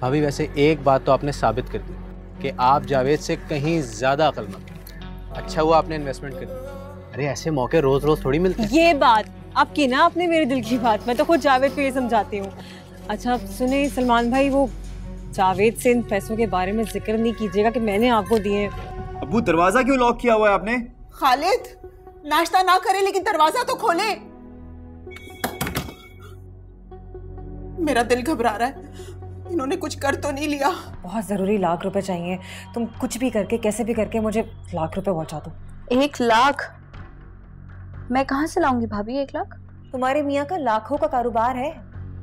भाभी वैसे एक बात तो आपने साबित कर दी कि आप जावेद से कहीं ज्यादा अक्लमंद हैं। अच्छा हुआ आपने इन्वेस्टमेंट कर दी। अरे ऐसे मौके रोज रोज थोड़ी मिलते हैं। ये बात आपकी ना, आपने मेरे दिल की बात, मैं तो खुद जावेद को ये समझाती हूँ। अच्छा सुने सलमान भाई, वो जावेद से इन पैसों के बारे में जिक्र नहीं कीजिएगा कि मैंने आपको दिए। अब्बू दरवाजा क्यों लॉक किया हुआ है आपने? खालिद नाश्ता ना करे लेकिन दरवाजा तो खोले। मेरा दिल घबरा रहा है, इन्होंने कुछ कर तो नहीं लिया। बहुत जरूरी लाख रुपए चाहिए, तुम कुछ भी करके कैसे भी करके मुझे लाख रुपए पहुंचा दो। 1 लाख? मैं कहाँ से लाऊंगी भाभी 1 लाख? तुम्हारे मियाँ का लाखों का कारोबार है,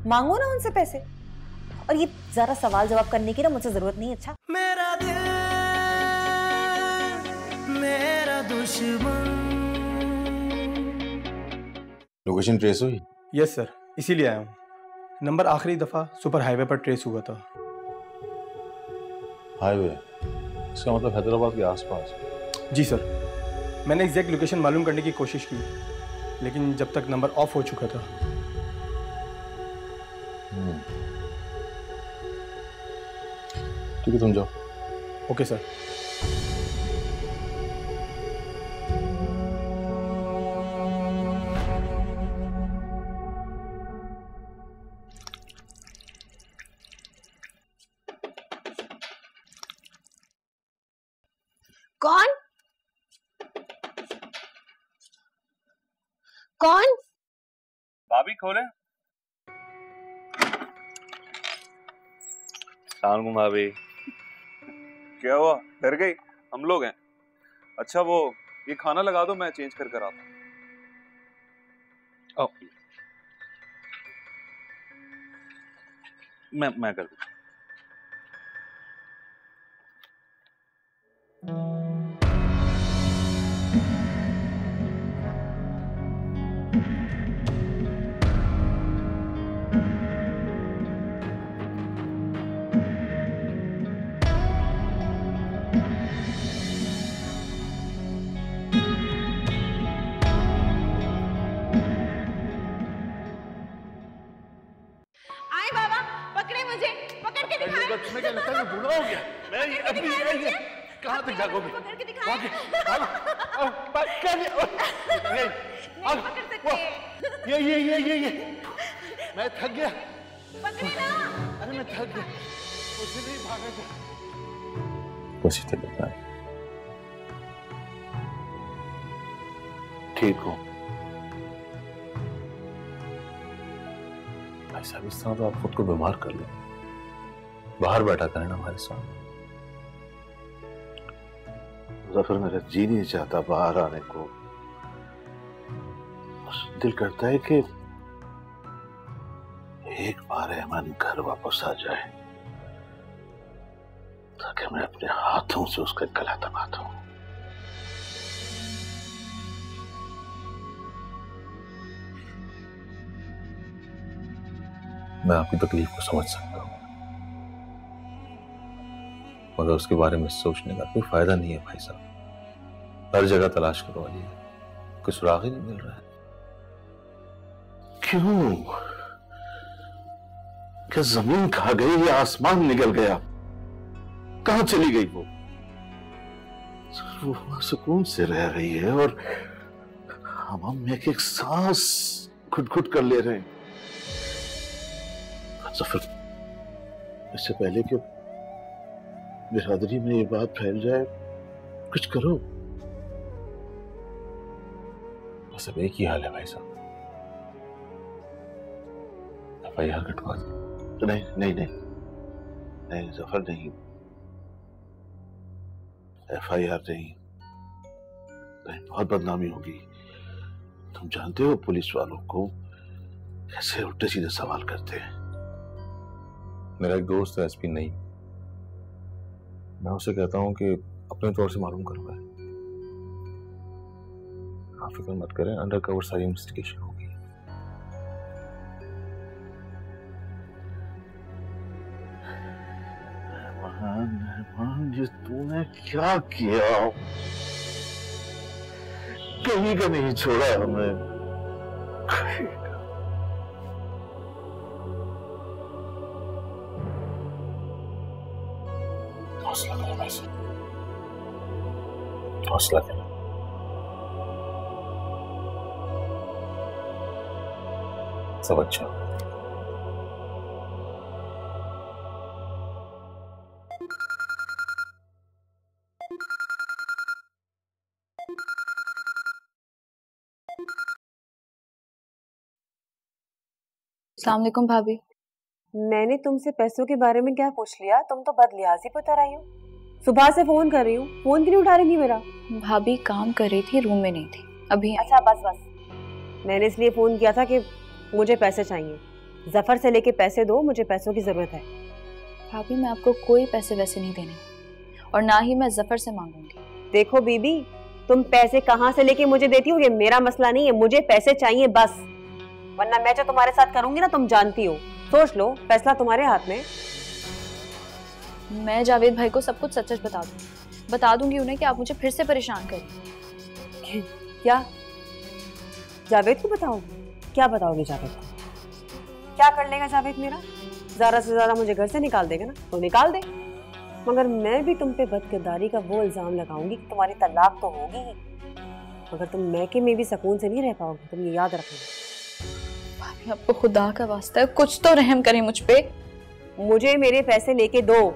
मांगो ना उनसे पैसे। और ये जरा सवाल जवाब करने की ना मुझसे जरूरत नहीं। अच्छा मेरा दिल मेरा दुश्मन। लोकेशन ट्रेस हुई? यस सर, इसीलिए आया हूँ। नंबर आखिरी दफा सुपर हाईवे पर ट्रेस हुआ था। हाईवे? इसका मतलब हैदराबाद के आसपास? जी सर, मैंने एग्जैक्ट लोकेशन मालूम करने की कोशिश की, लेकिन जब तक नंबर ऑफ हो चुका था। ठीक है, तुम जाओ। Okay sir. कौन? कौन? भाभी खोले। सलाम भाभी। क्या हुआ, डर गई? हम लोग हैं। अच्छा वो ये खाना लगा दो, मैं चेंज कर आता हूँ। मैं कर दूँ। तुम्हें क्या लगता है मैं बूढ़ा हो गया? मैं अभी कहाँ तक जागोगे? ये मैं थक गया। अरे मैं थक गया, उसे नहीं भागा जा। कैसी तबीयत है? ठीक हो? भाई साहब इस तरह तो आप खुद को बीमार कर लें। बाहर बैठा करें ना हमारे साथ। मुज़फ़्फ़र मेरा जी नहीं चाहता बाहर आने को। दिल करता है कि एक बार ऐमन घर वापस आ जाए ताकि मैं अपने हाथों से उसका गला दबा दूं। मैं आपकी तकलीफ को समझ सकता हूँ, मगर उसके बारे में सोचने का कोई फायदा नहीं है भाई साहब। हर जगह तलाश करवा ली है, कोई सुराग ही नहीं मिल रहा है। क्यों? क्या जमीन खा गई या आसमान निकल गया? कहां चली गई वो? वो सुकून से रह रही है और हम एक एक सांस घुट घुट कर ले रहे हैं। मुज़फ़्फ़र, इससे पहले कि बिरादरी में ये बात फैल जाए, कुछ करो। बस अब एक ही हाल है भाई साहब, FIR कटवा दो। नहीं नहीं नहीं नहीं ज़फ़र, नहीं FIR नहीं, बहुत बदनामी होगी। तुम जानते हो पुलिस वालों को कैसे उल्टे सीधे सवाल करते हैं। मेरा एक दोस्त है SP नहीं, मैं उसे कहता हूं कि अपने तौर से मालूम करवाए। आप फिक्र मत करें, अंडर कवर सारी इन्वेस्टिगेशन होगी। रहमान, ये तूने क्या किया? कहीं का नहीं छोड़ा हमें। बस हौसला करो। सब अच्छा होगा। अस्सलाम वालेकुम भाभी। मैंने तुमसे पैसों के बारे में क्या पूछ लिया? तुम तो बदलियाजी पे उतर आई हो। सुबह से फोन कर रही हूँ, फोन क्यों नहीं उठा रही थी मेरा? भाभी काम कर रही थी, रूम में नहीं थी अभी। अच्छा बस बस, मैंने इसलिए फोन किया था कि मुझे पैसे चाहिए। जफर से लेके पैसे दो, मुझे पैसों की जरूरत है। भाभी मैं आपको कोई पैसे वैसे नहीं देने और ना ही मैं जफर से मांगूंगी। देखो बीबी, तुम पैसे कहाँ से लेके मुझे देती हो ये मेरा मसला नहीं है, मुझे पैसे चाहिए बस। वरना मैं जो तुम्हारे साथ करूंगी ना, तुम जानती हो। सोच लो, फैसला तुम्हारे हाथ में। मैं जावेद भाई को सब कुछ सच सच बता दूंगी उन्हें कि आप मुझे फिर से परेशान करें। क्या जावेद को बताओगे? क्या बताओगे जावेद को? क्या कर लेगा जावेद मेरा? ज्यादा से ज्यादा मुझे घर से निकाल देगा ना, तो निकाल दे। मगर मैं भी तुम पे बदकिरदारी का वो इल्जाम लगाऊंगी कि तुम्हारी तलाक तो होगी ही, मगर तुम मैके में भी सुकून से नहीं रह पाओगे। तुम ये याद रखना। भाभी आपको खुदा का वास्ता है, कुछ तो रहम करें मुझ पे। मुझे मेरे पैसे लेके दो।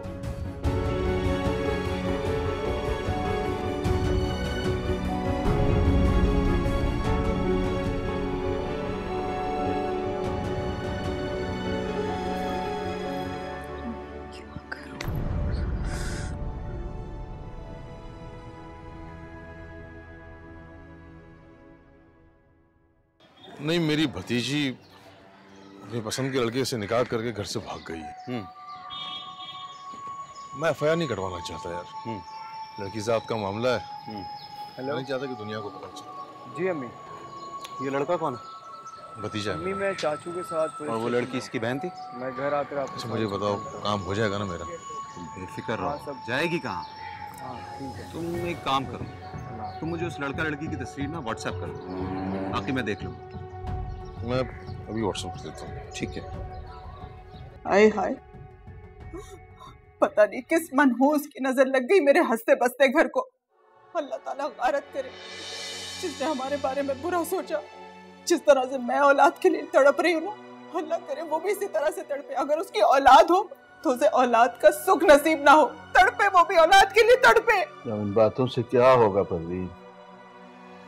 नहीं, मेरी भतीजी अपनी पसंद के लड़के से निकाह करके घर से भाग गई है। मैं एफआईआर नहीं कटवाना चाहता यार। लड़की जात का मामला है। मैं नहीं चाहता कि दुनिया को पता चले। जी अम्मी। ये लड़का कौन है? भतीजा अम्मी मैं चाचू के साथ। और वो लड़की इसकी बहन थी? मैं घर आकर आपको। अच्छा मुझे बताओ, काम हो जाएगा ना मेरा? तुम बेफिक्र रहो, जाएगी कहाँ? तुम एक काम करो, तुम मुझे उस लड़का लड़की की तस्वीर ना व्हाट्सएप कर दो, बाकी मैं देख लूँगा। मैं अभी व्हाट्सएप कर देता हूँ। ठीक है। हाय हाय, पता नहीं किस मनहूस की नजर लग गई मेरे हंसते बसते घर को। अल्लाह ताला गारत करे जिसने हमारे बारे में बुरा सोचा। जिस तरह से मैं औलाद के लिए तड़प रही हूँ ना, अल्लाह करे वो भी इसी तरह से तड़पे। अगर उसकी औलाद हो तो उसे औलाद का सुख नसीब ना हो, तड़पे वो भी औलाद के लिए तड़पे। इन बातों से क्या होगा परवीन?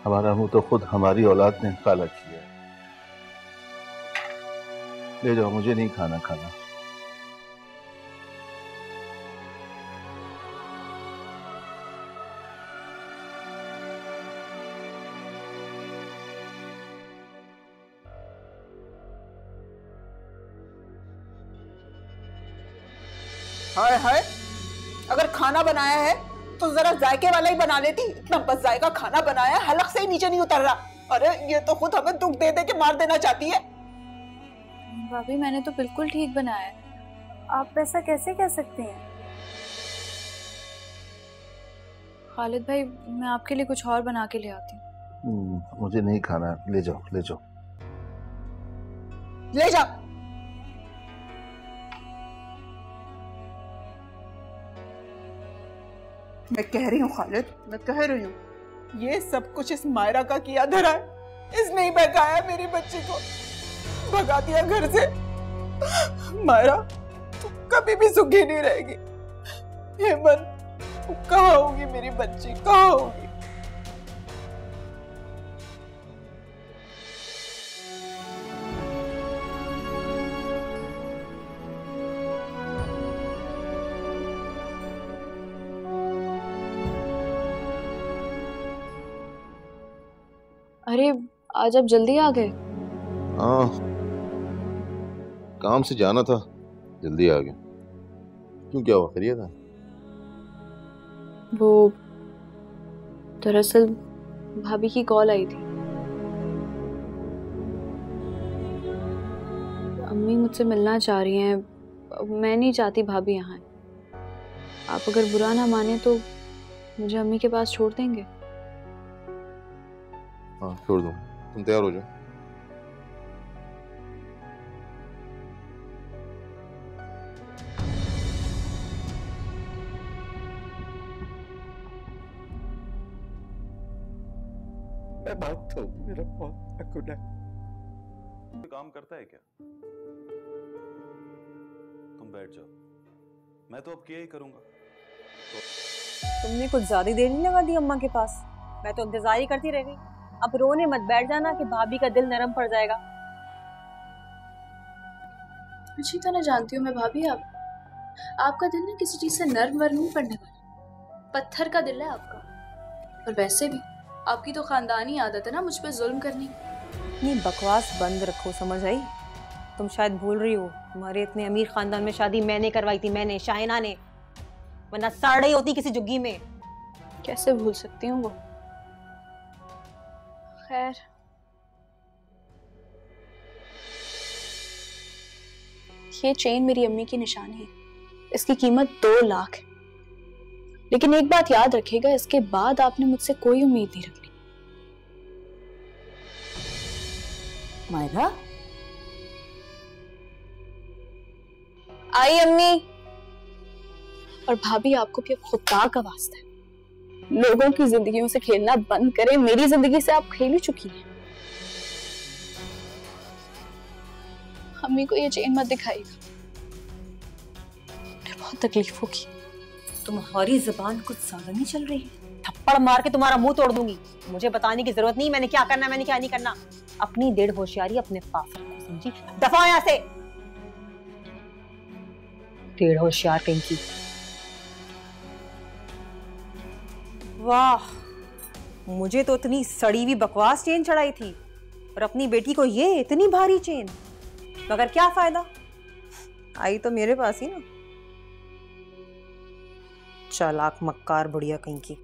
हमारा मुंह तो खुद हमारी औलाद ने काला किया है। ले जाओ, मुझे नहीं खाना। हाय हाय, अगर खाना बनाया है तो जरा जायके वाला ही बना लेती। इतना बस जायका खाना बनाया, हलक से ही नीचे नहीं उतर रहा। अरे ये तो खुद हमें दुख दे दे के मार देना चाहती है। भाभी मैंने तो बिल्कुल ठीक बनाया है, आप ऐसा कैसे कह सकते हैं? खालिद भाई मैं आपके लिए कुछ और बना के ले आती हूँ। मुझे नहीं खाना, ले जाओ। ले जाओ। मैं कह रही हूँ खालिद, मैं कह रही हूँ, ये सब कुछ इस मायरा का किया धरा है। इसने ही बहकाया मेरी बच्ची को, भगा दिया घर से। मायरा तू कभी भी सुखी नहीं रहेगी। हेमन, तू कहाँ होगी मेरी बच्ची, कहाँ होगी? अरे आज आप जल्दी आ गए? हाँ, काम से जाना था, जल्दी आ गया। क्यों, क्या हुआ? खैरियत है? वो दरअसल भाभी की कॉल आई थी। अम्मी मुझसे मिलना चाह रही हैं। मैं नहीं चाहती भाभी यहाँ है। आप अगर बुरा ना माने तो मुझे अम्मी के पास छोड़ देंगे? हाँ छोड़ दो, तुम तैयार हो जाओ। मैं मानता हूँ मेरा बहुत बड़ा गुनाह है। कोई काम करता है क्या? तुम बैठ जाओ, मैं तो अब किया ही करूंगा। तुमने कुछ ज्यादा देर नहीं लगा दी अम्मा के पास। मैं तो इंतजार ही करती रह गई। अब रोने मत बैठ जाना कि भाभी का दिल नरम पड़ जाएगा। अच्छी तरह जानती हूँ मैं भाभी, आपका दिल ना किसी चीज से नर्म वर्म नहीं पड़ने वाला, पत्थर का दिल है आपका। और वैसे भी आपकी तो खानदानी आदत है ना मुझ पे जुल्म करनी। ये बकवास बंद रखो, समझ आई? तुम शायद भूल रही हो, हमारे इतने अमीर खानदान में शादी मैंने करवाई थी, मैंने, शाहिना ने, वरना साड़ ही होती किसी जुग्गी में। कैसे भूल सकती हूँ वो। खैर, ये चेन मेरी अम्मी की निशानी है, इसकी कीमत 2 लाख है। लेकिन एक बात याद रखिएगा, इसके बाद आपने मुझसे कोई उम्मीद नहीं रखनी। मायरा, आई अम्मी। और भाभी आपको भी अब खुदा का वास्ता है, लोगों की जिंदगियों से खेलना बंद करें। मेरी जिंदगी से आप खेल ही चुकी हैं। अम्मी को ये चेन मत दिखाइएगा, मुझे बहुत तकलीफ होगी। तुम्हारी जुबान कुछ ज्यादा नहीं चल रही है? थप्पड़ मार के तुम्हारा मुंह तोड़ दूंगी। मुझे बताने की जरूरत नहीं मैंने क्या करना है, मैंने क्या नहीं करना। अपनी डेढ़ होशियारी अपने पास रखो, समझी? दफा यहां से, डेढ़ होशियार कहीं की। वाह, मुझे तो इतनी सड़ी हुई बकवास चेन चढ़ाई थी, और अपनी बेटी को ये इतनी भारी चेन। मगर क्या फायदा, आई तो मेरे पास ही ना। चालाक मक्कार बुढ़िया कहीं की।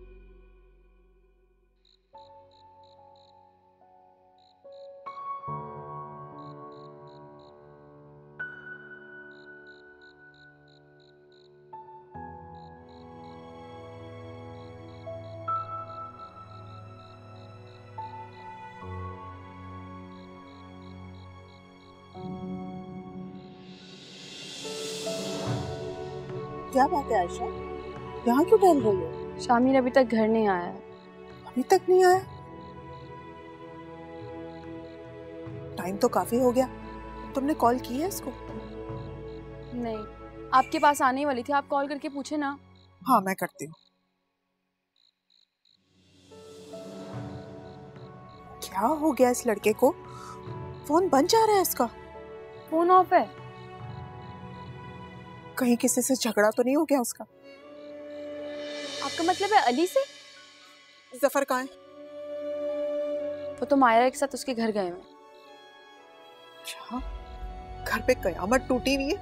क्या बात है आयशा, यहाँ क्यों टहल रही हो? शामिर अभी तक घर नहीं आया है। अभी तक नहीं आया? टाइम तो काफी हो गया। तुमने कॉल की है इसको? नहीं, आपके पास आने वाली थी, आप कॉल करके पूछे ना। हाँ, मैं करती हूँ। क्या हो गया इस लड़के को? फोन बंद जा रहा है इसका। फोन ऑफ है। कहीं किसी से झगड़ा तो नहीं हो गया उसका? आपका मतलब है अली से? जफर कहाँ है? वो तो मायरा के साथ उसके घर गए हैं। अच्छा, घर पे कयामत टूटी हुई है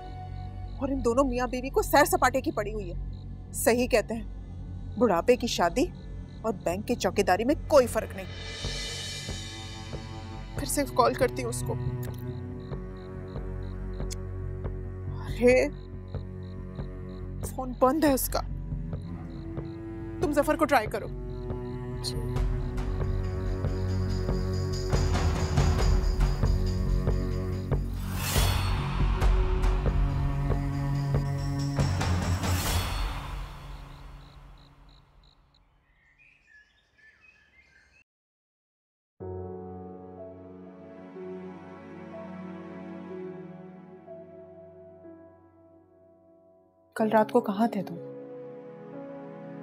और इन दोनों मियाँ बीवी को सैर सपाटे की पड़ी हुई है। सही कहते हैं, बुढ़ापे की शादी और बैंक की चौकीदारी में कोई फर्क नहीं। फिर से कॉल करती हूँ उसको। अरे फोन बंद है उसका। तुम जफर को ट्राई करो। कल रात को कहाँ थे तुम?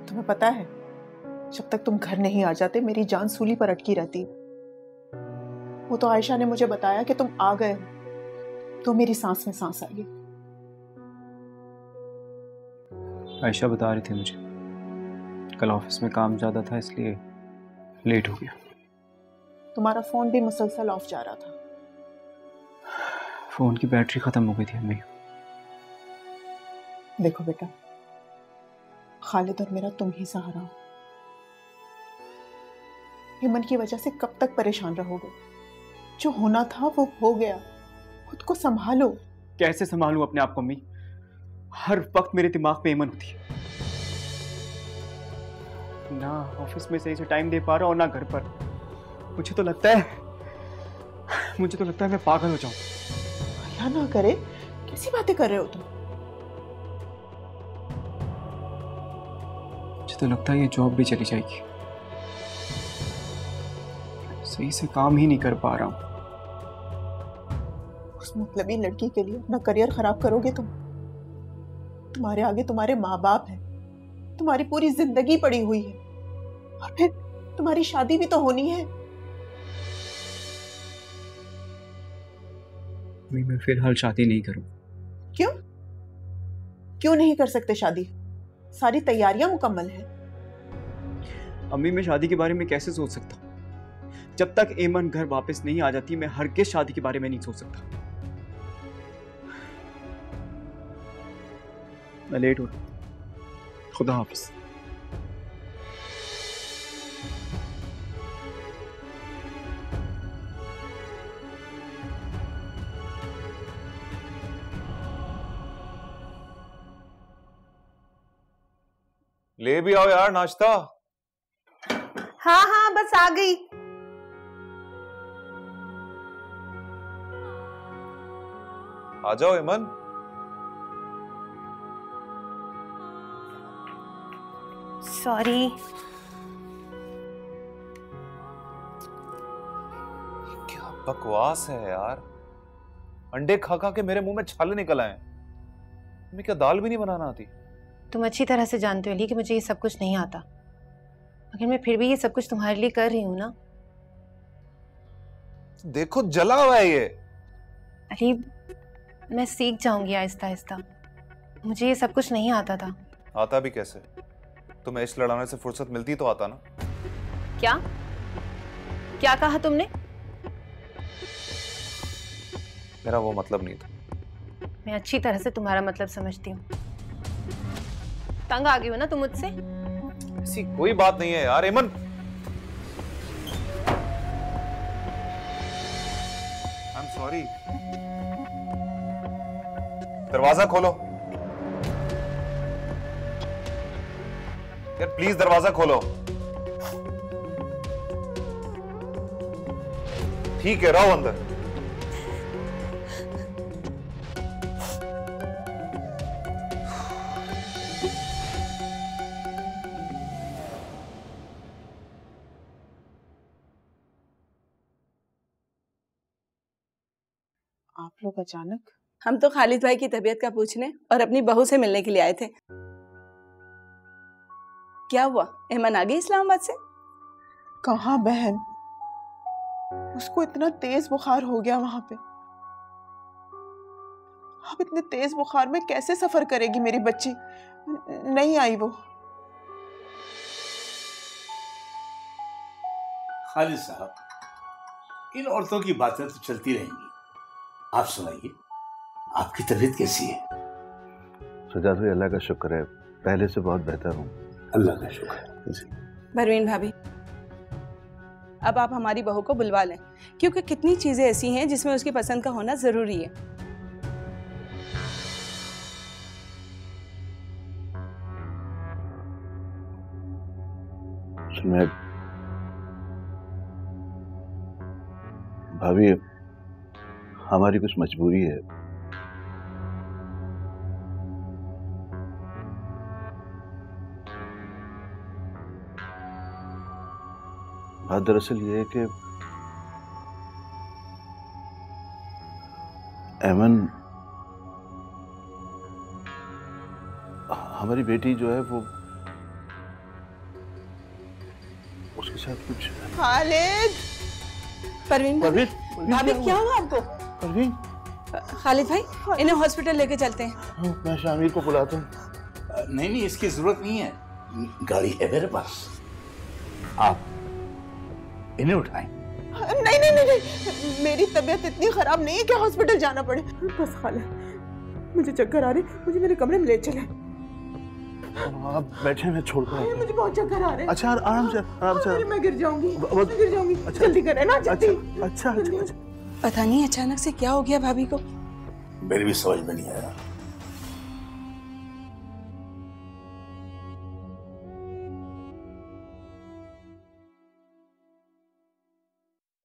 तुम्हें पता है, जब तक तुम घर नहीं आ जाते मेरी जान सूली पर अटकी रहती। वो तो आयशा ने मुझे बताया कि तुम आ गए हो, तो मेरी सांस में सांस आई। आयशा बता रही थी मुझे, कल ऑफिस में काम ज्यादा था इसलिए लेट हो गया। तुम्हारा फोन भी मुसलसल ऑफ जा रहा था। फोन की बैटरी खत्म हो गई थी अम्मी। देखो बेटा, खालिद और मेरा तुम ही सहारा हो। हिमन की वजह से कब तक परेशान रहोगे? जो होना था वो हो गया, खुद को संभालो। कैसे संभालूं अपने आप को अम्मी? हर वक्त मेरे दिमाग पे हिमन होती है, ना ऑफिस में सही से टाइम दे पा रहा और ना घर पर। मुझे तो लगता है मैं पागल हो जाऊं। अल्लाह ना करे, कैसी बातें कर रहे हो तुम? मुझे तो लगता है ये जॉब भी चली जाएगी। सही से काम ही नहीं कर पा रहा हूँ। उस मतलबी लड़की के लिए अपना करियर खराब करोगे तुम? तुम्हारे आगे तुम्हारे माँ बाप हैं, तुम्हारी पूरी जिंदगी पड़ी हुई है, और फिर तुम्हारी शादी भी तो होनी है। मैं फिलहाल शादी नहीं करूँ। क्यों? क्यों नहीं कर सकते शादी? सारी तैयारियां मुकम्मल हैं। अम्मी, मैं शादी के बारे में कैसे सोच सकता हूँ? जब तक एमन घर वापस नहीं आ जाती मैं हरगिज़ शादी के बारे में नहीं सोच सकता। मैं लेट हो रहा हूँ। खुदा हाफिज। ले भी आओ यार नाश्ता। हाँ हाँ बस आ गई। आ जाओ एमन। सॉरी। क्या बकवास है यार, अंडे खा खा के मेरे मुंह में छाले निकल आए। तुम्हें क्या दाल भी नहीं बनाना आती? तुम अच्छी तरह से जानते हो अली कि मुझे ये सब कुछ नहीं आता, मगर मैं फिर भी ये सब कुछ तुम्हारे लिए कर रही हूँ ना। देखो जला हुआ है ये। अली, मैं सीख जाऊंगी आहिस्ता आहिस्ता। मुझे ये सब कुछ नहीं आता था। आता भी कैसे? तुम्हें इश्क लड़ाने से फुर्सत मिलती तो आता ना। क्या क्या कहा तुमने? मेरा वो मतलब नहीं था। मैं अच्छी तरह से तुम्हारा मतलब समझती हूँ। तंग आ गई हो ना तुम मुझसे? ऐसी कोई बात नहीं है यार एमन। I am sorry. दरवाजा खोलो यार, प्लीज दरवाजा खोलो। ठीक है, रहो अंदर। आप लोग अचानक? हम तो खालिद भाई की तबीयत का पूछने और अपनी बहू से मिलने के लिए आए थे। क्या हुआ, एमन आ गई इस्लामाबाद से? कहाँ बहन, उसको इतना तेज बुखार हो गया वहां पे। अब इतने तेज बुखार में कैसे सफर करेगी मेरी बच्ची? नहीं आई वो। खालिद साहब, इन औरतों की बातें तो चलती रहेंगी। आप सुनाइए, आपकी तबीयत कैसी है? सजाद भाई, अल्लाह का शुक्र है, पहले से बहुत बेहतर हूँ। अल्लाह का शुक्र है जी। परवीन भाभी, अब आप हमारी बहू को बुलवा लें, क्योंकि कितनी चीजें ऐसी हैं जिसमें उसकी पसंद का होना जरूरी है। मैं भाभी, हमारी कुछ मजबूरी है। बात दरअसल ये है कि एमन, हमारी बेटी जो है वो, उसके साथ कुछ। खालिद! परवीन भाभी, क्या हुआ आपको? परवीन, खालिद भाई, इन्हें हॉस्पिटल लेके चलते हैं। मैं शामिर को बुलाता हूँ। नहीं नहीं, इसकी जरूरत नहीं है, गाड़ी है मेरे पास। आप इन्हें उठाएं। नहीं नहीं नहीं नहीं, मेरी तबीयत इतनी खराब नहीं है कि हॉस्पिटल जाना पड़े। बस खालिद, मुझे चक्कर आ रही, मुझे मेरे कमरे में ले चले। आप बैठे, मैं छोड़ता हूँ। मुझे बहुत चक्कर आ रहे हैं। अच्छा, आराम से आराम से। मैं गिर जाऊंगी, मैं गिर जाऊंगी। अच्छा, जल्दी करें ना, जल्दी। अच्छा अच्छा अच्छा। पता नहीं अचानक से क्या हो गया भाभी को। मेरी भी समझ में नहीं आया।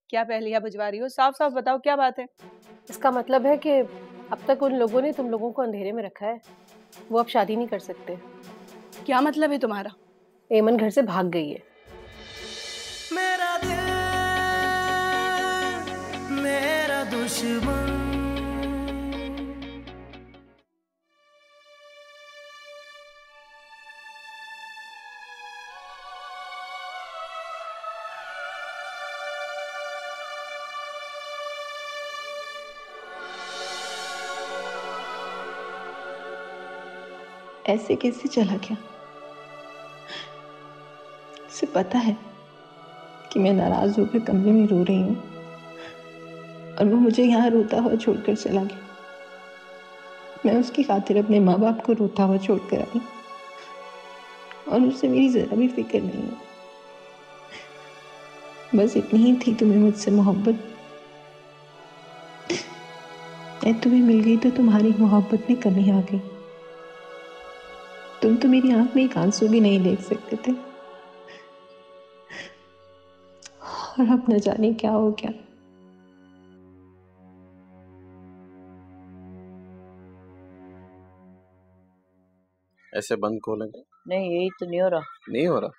क्या पहेलियां बुझवा रही हो? साफ साफ बताओ, क्या बात है? इसका मतलब है कि अब तक उन लोगों ने तुम लोगों को अंधेरे में रखा है। वो अब शादी नहीं कर सकते। क्या मतलब है तुम्हारा? एमन घर से भाग गई है। मेरा दिल दुश्मन। ऐसे कैसे चला गया? उसे पता है कि मैं नाराज होकर कमरे में रो रही हूँ और वो मुझे यहाँ रोता हुआ छोड़कर चला गया। मैं उसकी खातिर अपने माँ बाप को रोता हुआ छोड़कर आई और उसे मेरी जरा भी फिक्र नहीं है। बस इतनी ही थी तुम्हें मुझसे मोहब्बत। मैं तुम्हें मिल गई तो तुम्हारी मोहब्बत में कमी आ गई। तुम तो मेरी आंख में एक आंसू भी नहीं देख सकते थे और अब न जाने क्या हो गया। ऐसे बंद खोलेंगे? नहीं, यही तो नहीं हो रहा। नहीं हो रहा?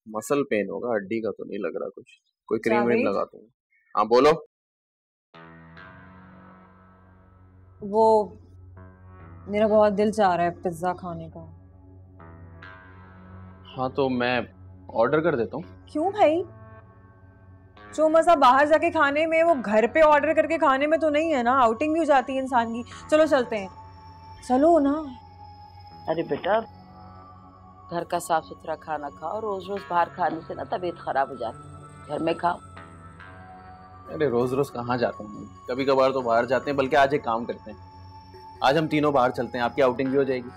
मसल पेन होगा, हड्डी का तो नहीं लग रहा कुछ। कोई क्रीम व्रीम लगा दूंगा। हाँ बोलो। वो मेरा बहुत दिल चाह रहा है पिज्जा खाने का। हाँ तो मैं ऑर्डर कर देता हूँ। क्यों भाई? जो मजा बाहर जाके खाने में वो घर पे ऑर्डर करके खाने में तो नहीं है ना। आउटिंग भी हो जाती है इंसान की। चलो चलते हैं। चलो ना। अरे बेटा, घर का साफ सुथरा खाना खाओ। रोज रोज बाहर खाने से ना तबीयत खराब हो जाती है। घर में खाओ। अरे रोज रोज कहाँ जाते हैं? कभी कभार तो बाहर जाते हैं। बल्कि आज एक काम करते हैं, आज हम तीनों बाहर चलते हैं। आपकी आउटिंग भी हो जाएगी।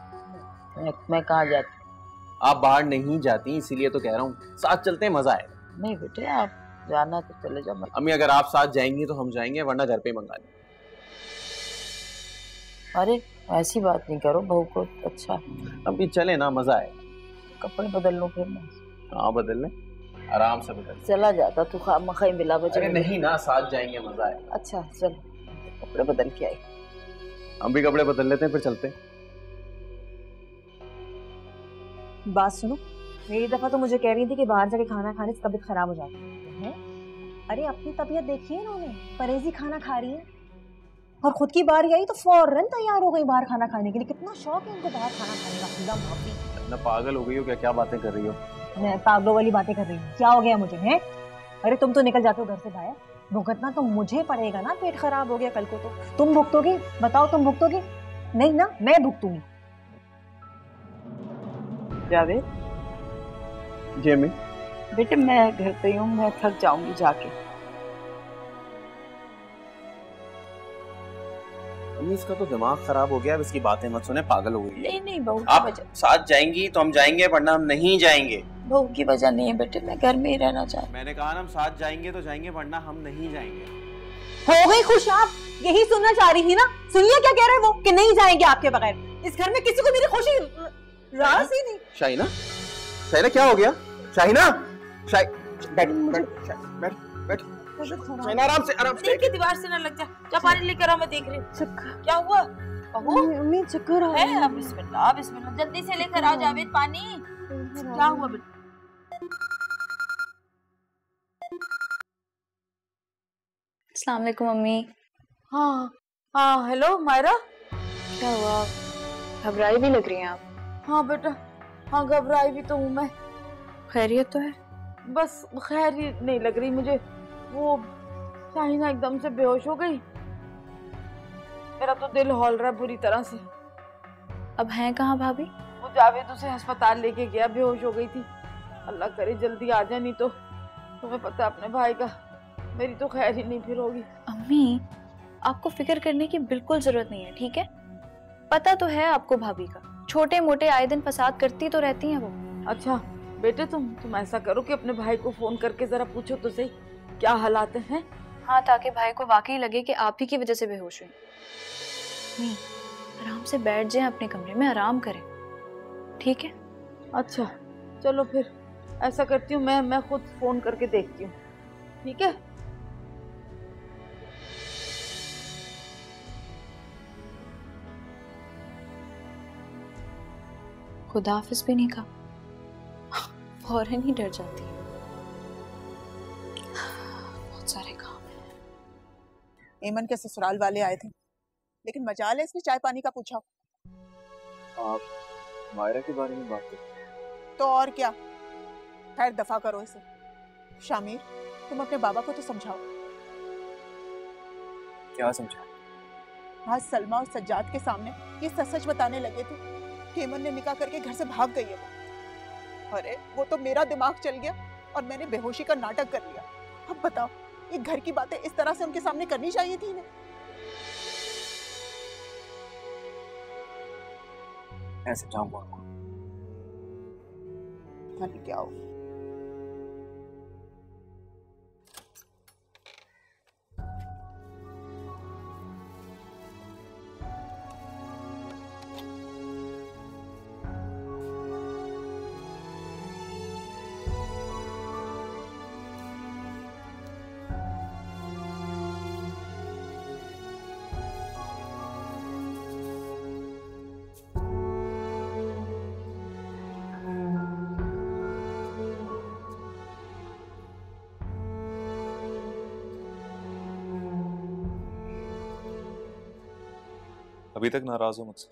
मैं कहाँ जाती? आप बाहर नहीं जाती, इसीलिए तो कह रहा हूँ। साथ चलते हैं, मजा आएगा। नहीं बेटे, आप जाना तो चले जाओ। अम्मी अगर आप साथ जाएंगी तो हम जाएंगे, वरना घर पे ही मंगा लेंगे। अरे ऐसी बात नहीं करो, बहू को अच्छा। अभी चले ना, मजा आएगा। कपड़े बदल लो फिर मैं। हाँ बदल लें, आराम से बदल। चला जाता तू खामखा मिला बजे। अरे नहीं ना, साथ जाएंगे, मजा आएगा। अच्छा चल, कपड़े बदल के आए। हम भी कपड़े बदल लेते हैं, फिर चलते हैं। बात सुनो, मेरी दफा तो मुझे कह रही थी कि बाहर जाके खाना खाने से तबीयत खराब हो जाती है। अरे अपनी तबीयत देखी है इन्होंने, परहेजी खाना खा रही है और खुद की बारी आई तो फौरन तैयार हो गई बाहर खाना खाने के लिए। कितना शौक है इनको बाहर खाना खाने का। खुदा माफी। ना पागल हो गई हो क्या? क्या बातें कर रही हो? मैं पागलों वाली बातें कर रही हूँ? क्या हो गया मुझे है? अरे तुम तो निकल जाते हो घर से बाहर, भुगतना तो मुझे पड़ेगा ना। पेट खराब हो गया कल को तो तुम भुगतोगे? बताओ तुम भुगतोगे? नहीं ना, मैं भुगतूंगी। जावेद जी अम्मी। बेटे मैं घर पे हूँ, मैं थक जाऊंगी जाके। अम्मी इसका तो दिमाग खराब हो गया। अब इसकी बातें मत सुने, पागल हो गई। नहीं नहीं बहू, आप साथ जाएंगी तो हम जाएंगे, वरना हम नहीं जाएंगे। बहू की वजह नहीं है बेटे, मैं घर में ही रहना चाहती हूँ। मैंने कहा ना, हम साथ जाएंगे तो जाएंगे, वरना हम नहीं जाएंगे। हो गई खुश आप? यही सुनना चाह रही थी ना? सुनिए क्या कह रहे हैं वो, कि नहीं जाएंगे आपके बगैर। इस घर में किसी को मेरी खुशी रास ही नहीं। शाहिना, शाहिना क्या हो गया? शाहिना, बैठ बैठ बैठ बैठ। शाहिना आराम से, आराम से। देख के दीवार से ना लग जा। जा पानी लेकर आओ, मैं देख रही हूँ। क्या हुआ बहू? मम्मी चक्कर आ रहा है। बिस्मिल्लाह बिस्मिल्लाह, जल्दी से लेकर आओ जावेद पानी। क्या हुआ बेटा? अस्सलाम वालेकुम मम्मी। हाँ हाँ, हेलो मायरा। क्या हुआ? घबराई भी लग रही हैं आप। हाँ बेटा, हाँ घबराई भी तो हूँ मैं। खैरियत तो है? बस खैर ही नहीं लग रही मुझे। वो शाहिना एकदम से बेहोश हो गई। मेरा तो दिल हौल रहा है बुरी तरह से। अब हैं कहाँ भाभी? वो जावेद उसे अस्पताल लेके गया, बेहोश हो गई थी। अल्लाह करे जल्दी आ जाए, नहीं तो तुम्हें पता अपने भाई का, मेरी तो खैर ही नहीं फिर होगी। अम्मी आपको फिक्र करने की बिल्कुल जरूरत नहीं है, ठीक है? पता तो है आपको भाभी का, छोटे मोटे आए दिन फसाद करती तो रहती हैं वो। अच्छा बेटे, तुम ऐसा करो कि अपने भाई को फोन करके जरा पूछो तो सही क्या हालात हैं। हाँ, ताकि भाई को वाकई लगे कि आप ही की वजह से बेहोश हुई। नहीं, आराम से बैठ जाएं अपने कमरे में, आराम करें, ठीक है? अच्छा चलो फिर ऐसा करती हूँ, मैं खुद फोन करके देखती हूँ, ठीक है? खुदाफिज भी नहीं कहा, फौरन ही डर जाती है। बहुत सारे काम हैं। एमन के ससुराल वाले आए थे, लेकिन मजाल है इसने चाय पानी का पूछा। आप मायरा के बारे में बात करते तो और क्या, खैर दफा करो इसे। शामिर, तुम अपने बाबा को तो समझाओ। क्या समझा? आज सलमा और सज्जाद के सामने ये सच बताने लगे थे कि एमन ने निकाह करके घर से भाग गई है। अरे वो तो मेरा दिमाग चल गया और मैंने बेहोशी का नाटक कर लिया। अब बताओ, ये घर की बातें इस तरह से उनके सामने करनी चाहिए थी ना? मैं समझाऊंगा आपको। क्या हो? अभी तक नाराज हो मुझसे?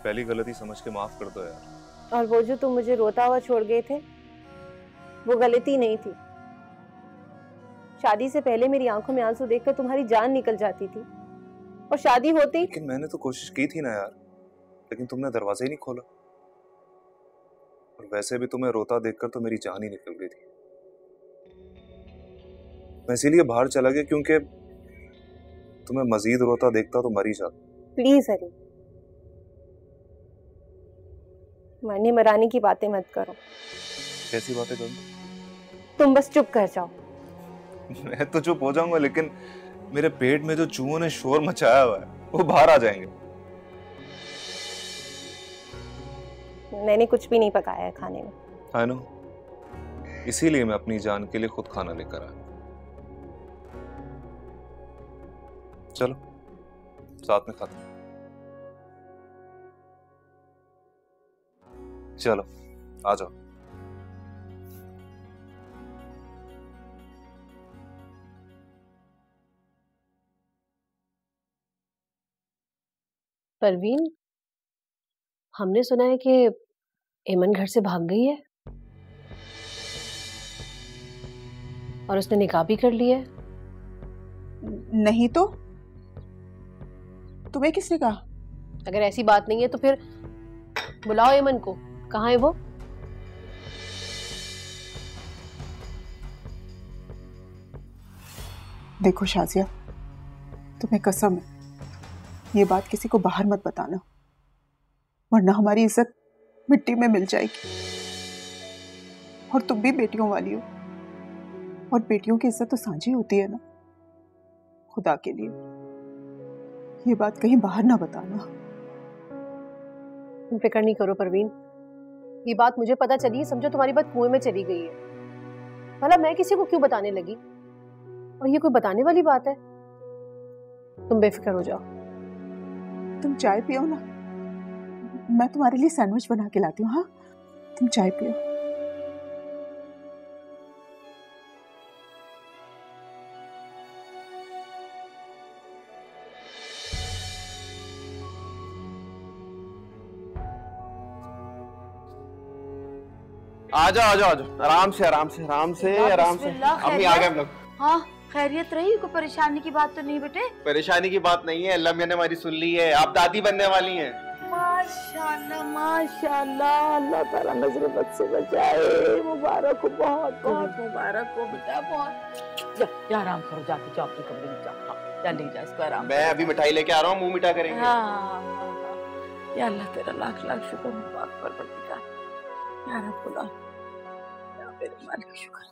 पहली गलती समझ के माफ कर दो यार। और वो जो तुम मुझे रोता हुआ छोड़ गए थे, वो गलती नहीं थी। शादी से पहले मेरी आंखों में आंसू देखकर तुम्हारी जान निकल जाती थी, और शादी होती। लेकिन मैंने तो कोशिश की थी ना यार, लेकिन तुमने दरवाजा ही नहीं खोला। और वैसे भी तुम्हें रोता देखकर तो मेरी जान ही निकल गई थी। मैं इसीलिए बाहर चला गया क्योंकि तुम्हें मजीद रोता देखता तो मर ही जाता। प्लीज अली, मरने मराने की बातें मत करो। कैसी बातें करूं? तुम बस चुप कर जाओ। मैं तो चुप हो जाऊंगा, लेकिन मेरे पेट में जो चूहों ने शोर मचाया हुआ है वो बाहर आ जाएंगे। मैंने कुछ भी नहीं पकाया है खाने में। I know, इसीलिए मैं अपनी जान के लिए खुद खाना लेकर आया। चलो साथ में खाते हैं। चलो आ जाओ। परवीन, हमने सुना है कि एमन घर से भाग गई है और उसने निकाह भी कर लिया है। नहीं तो तुम्हें किसने कहा? अगर ऐसी बात नहीं है तो फिर बुलाओ एमन को। कहाँ है वो? देखो शाजिया, तुम्हें कसम है, ये बात किसी को बाहर मत बताना, वरना हमारी इज्जत मिट्टी में मिल जाएगी। और तुम भी बेटियों वाली हो, और बेटियों की इज्जत तो साझी होती है ना। खुदा के लिए ये बात कहीं बाहर ना बताना। तुम फिक्र नहीं करो परवीन, ये बात मुझे पता चली है, समझो तुम्हारी बात कुएं में चली गई है। भला मैं किसी को क्यों बताने लगी? और ये कोई बताने वाली बात है? तुम बेफिक्र हो जाओ। तुम चाय पियो ना, मैं तुम्हारे लिए सैंडविच बना के लाती हूँ। हाँ, तुम चाय पियो। आ जाओ आ जाओ आ जाओ, आराम से आराम से आराम से आराम से। अम्मी आ गए हम लोग। हाँ, खैरियत रही? कोई परेशानी की बात तो नहीं बेटे? परेशानी की बात नहीं है, अल्लाह मियां ने हमारी सुन ली है। आप दादी बनने वाली हैं। माशाल्लाह माशाल्लाह, अल्लाह ताला नजर बद से बचाए। मुबारक हो, बहुत बहुत मुबारक हो बेटा, बहुत। जा आराम करो, जाके जाओ अपने कमरे में जाओ। जा ले जा इसको आराम। मैं अभी मिठाई लेके आ रहा हूँ, मुंह मीठा करेंगे। हाँ, या अल्लाह तेरा लाख लाख शुक्र है, पाक परवरदिगार या रब्बुल आलमीन, शुक्र।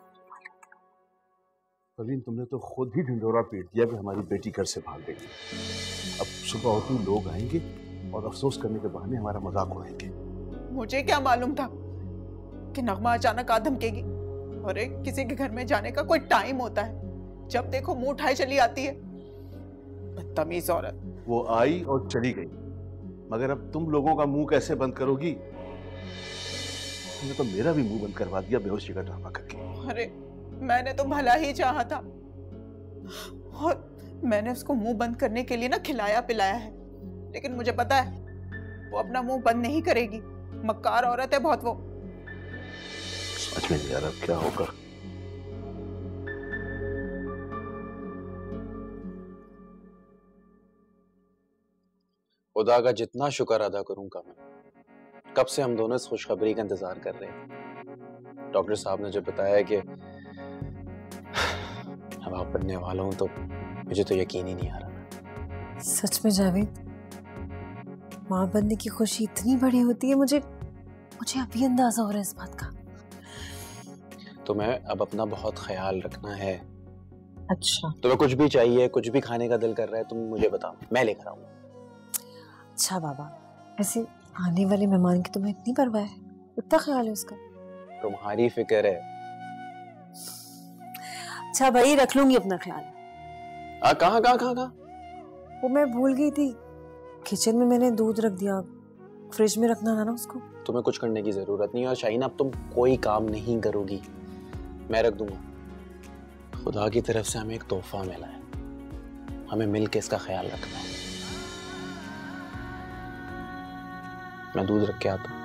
परवीन, तुमने तो खुद ही ढिंढोरा पीट दिया कि हमारी बेटी घर से भाग गई। अब सुबह होते ही लोग आएंगे और अफसोस करने के बहाने हमारा मजाक उड़ाएंगे। मुझे क्या मालूम था कि नगमा अचानक आ धमकेगी। अरे किसी के घर में जाने का कोई टाइम होता है, जब देखो मुंह उठाए चली आती है, बदतमीज औरत। वो आई और चली गई, मगर अब तुम लोगों का मुंह कैसे बंद करोगी? तुमने तो मेरा भी मुंह बंद करवा दिया बेहोशी का ड्रामा करके। अरे मैंने तो भला ही चाहा था और मैंने उसको मुंह बंद करने के लिए ना खिलाया पिलाया है, लेकिन मुझे पता है वो अपना मुंह बंद नहीं करेगी। मक्कार औरत है बहुत वो। समझ में नहीं आ रहा क्या होगा। खुदा का जितना शुक्र अदा करूंगा मैं, कब से हम दोनों इस खुशखबरी का इंतजार कर रहे थे। डॉक्टर साहब ने जब बताया कि अब आप बनने वाला हूं तो मुझे तो यकीन ही नहीं आ रहा। सच में जावेद, माँ बनने की खुशी इतनी बड़ी होती है, मुझे अभी अंदाजा हो रहा है इस बात का। तुम्हें अब अपना बहुत ख्याल रखना है। अच्छा। तुम्हें कुछ भी चाहिए, कुछ भी खाने का दिल कर रहा है, तुम मुझे बताओ, मैं लेकर आऊंगा। अच्छा बाबा, वैसे आने वाले मेहमान की तुम्हें इतनी परवाह है, इतना ख्याल है उसका? तुम्हारी फिक्र है। अच्छा भाई, रख लूंगी अपना ख्याल। कहाँ? वो मैं भूल गई थी, किचन में मैंने दूध रख दिया, फ्रिज में रखना था ना उसको। तुम्हें कुछ करने की जरूरत नहीं है और शाहीना अब तुम कोई काम नहीं करोगी, मैं रख दूंगा। खुदा की तरफ से हमें एक तोहफा मिला है, हमें मिलकर इसका ख्याल रखना है। मैं दूध रख के आता हूँ।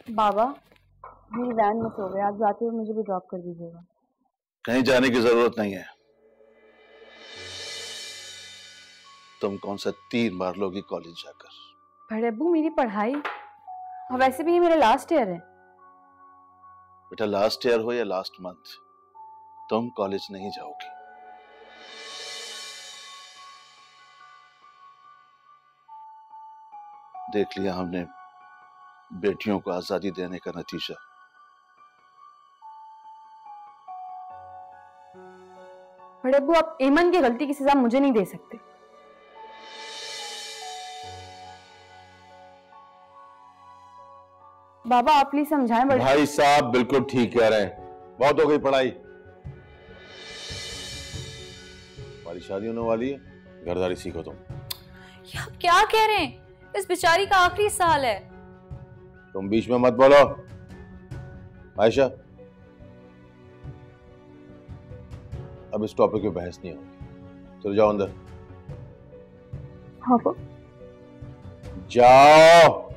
बाबा, मेरी वैन मिस हो गई, आप जाते हुए मुझे भी ड्रॉप कर दीजिएगा। कहीं जाने की जरूरत नहीं है। तुम कौन सा 3 बार लोगी कॉलेज जाकर? बड़े अब्बू, मेरी पढ़ाई, और वैसे भी ये मेरा लास्ट ईयर है। बेटा, लास्ट ईयर हो या लास्ट मंथ, तुम कॉलेज नहीं जाओगी। देख लिया हमने बेटियों को आजादी देने का नतीजा। बड़े अब्बू, आप एमन की गलती की सजा मुझे नहीं दे सकते। बाबा, आप प्लीज समझाएं। बड़े भाई साहब बिल्कुल ठीक कह रहे हैं, बहुत हो गई पढ़ाई। हमारी शादी होने वाली है, घरदारी सीखो तुम। ये आप क्या कह रहे हैं? इस बेचारी का आखिरी साल है। तुम बीच में मत बोलो। आयशा, अब इस टॉपिक पे बहस नहीं होगी, चलो जाओ अंदर। हाँ जाओ।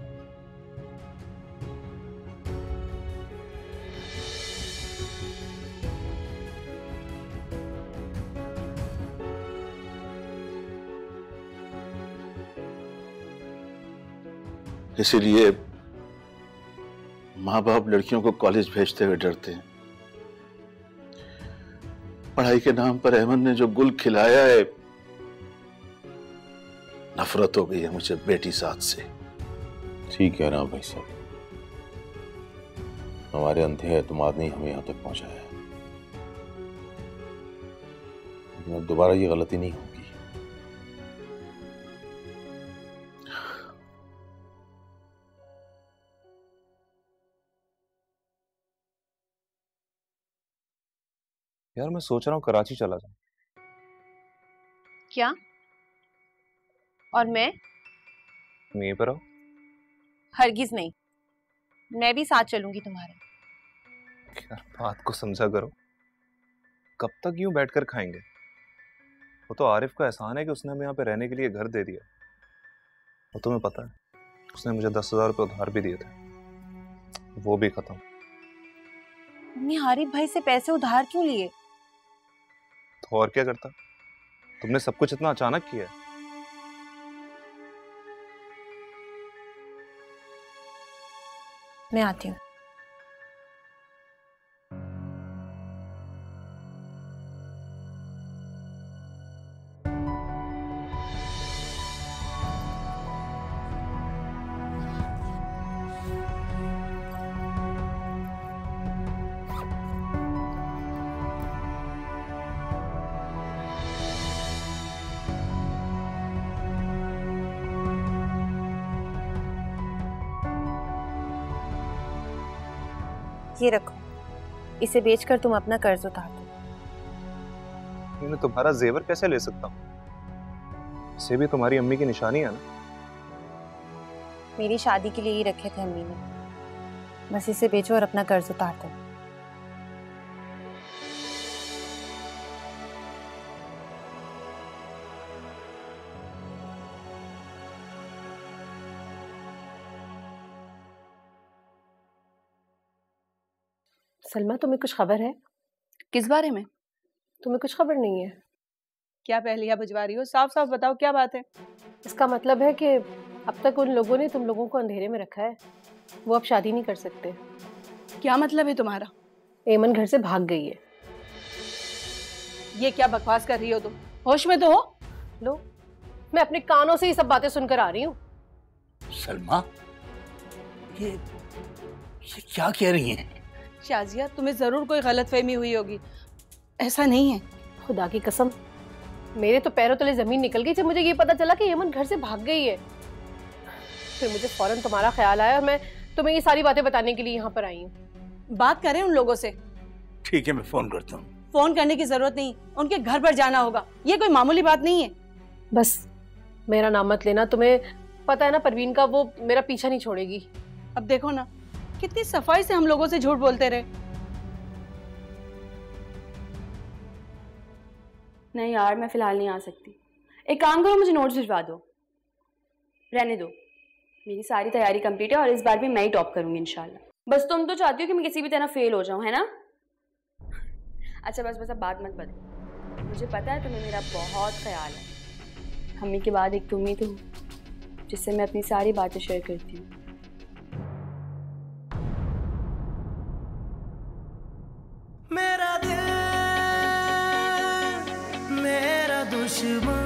इसीलिए माँ बाप लड़कियों को कॉलेज भेजते हुए डरते हैं। पढ़ाई के नाम पर अहमद ने जो गुल खिलाया है, नफरत हो गई है मुझे बेटी साथ से। ठीक कह रहा हूं भाई साहब, हमारे अंधे एतमाद ने हमें यहां तक पहुंचाया है, लेकिन अब दोबारा ये गलती नहीं होगी। यार मैं सोच रहा हूँ कराची चला जाऊं। क्या? और मैं? तुम यहीं पर आओ। हरगिज नहीं, मैं भी साथ चलूंगी तुम्हारे। यार बात को समझा करो, कब तक यूं बैठकर खाएंगे? वो तो आरिफ का एहसान है कि उसने हमें यहाँ पे रहने के लिए घर दे दिया। वो तुम्हें पता है, उसने मुझे 10,000 रुपये उधार भी दिए थे, वो भी खत्म। तुमने आरिफ भाई से पैसे उधार क्यों लिए? तो और क्या करता? तुमने सब कुछ इतना अचानक किया है। मैं आती हूँ। ये रखो, इसे बेचकर तुम अपना कर्ज उतार दो। मैं तुम्हारा जेवर कैसे ले सकता हूँ? इसे भी तुम्हारी अम्मी की निशानी है ना। मेरी शादी के लिए ही रखे थे अम्मी ने, बस इसे बेचो और अपना कर्ज उतार दो। सलमा, तुम्हें कुछ खबर है? किस बारे में? तुम्हें कुछ खबर नहीं है? क्या पहलिया बुझवा रही हो? साफ साफ बताओ क्या बात है। इसका मतलब है कि अब तक उन लोगों ने तुम लोगों को अंधेरे में रखा है, वो अब शादी नहीं कर सकते। क्या मतलब है तुम्हारा? एमन घर से भाग गई है। ये क्या बकवास कर रही हो तुम? होश में तो हो? लो, मैं अपने कानों से ये सब बातें सुनकर आ रही हूँ। सलमा, ये क्या कह रही हैं? शाजिया, तुम्हें जरूर कोई गलतफहमी हुई होगी, ऐसा नहीं है। खुदा की कसम, मेरे तो पैरों तले जमीन निकल गई जब मुझे ये पता चला कि एमन घर से भाग गई है। फिर मुझे फौरन तुम्हारा ख्याल आया और मैं तुम्हें ये सारी बातें बताने के लिए यहाँ पर आई हूँ। बात करें उन लोगों से। ठीक है, मैं फोन करता हूँ। फोन करने की जरूरत नहीं, उनके घर पर जाना होगा। ये कोई मामूली बात नहीं है। बस मेरा नाम मत लेना, तुम्हें पता है ना परवीन का वो मेरा पीछा नहीं छोड़ेगी। अब देखो ना, कितनी सफाई से हम लोगों से झूठ बोलते रहे। नहीं यार, मैं फिलहाल नहीं आ सकती। एक काम करो, मुझे नोट्स भिजवा दो। रहने दो, मेरी सारी तैयारी कंप्लीट है और इस बार भी मैं ही टॉप करूंगी इंशाल्लाह। बस तुम तो चाहती हो कि मैं किसी भी तरह फेल हो जाऊं, है ना? अच्छा बस अब बात मत बदलो। मुझे पता है तुम्हें मेरा बहुत ख्याल है। मम्मी के बाद एक तुम ही तो जिससे मैं अपनी सारी बातें शेयर करती हूँ। मेरा दिल मेरा दुश्मन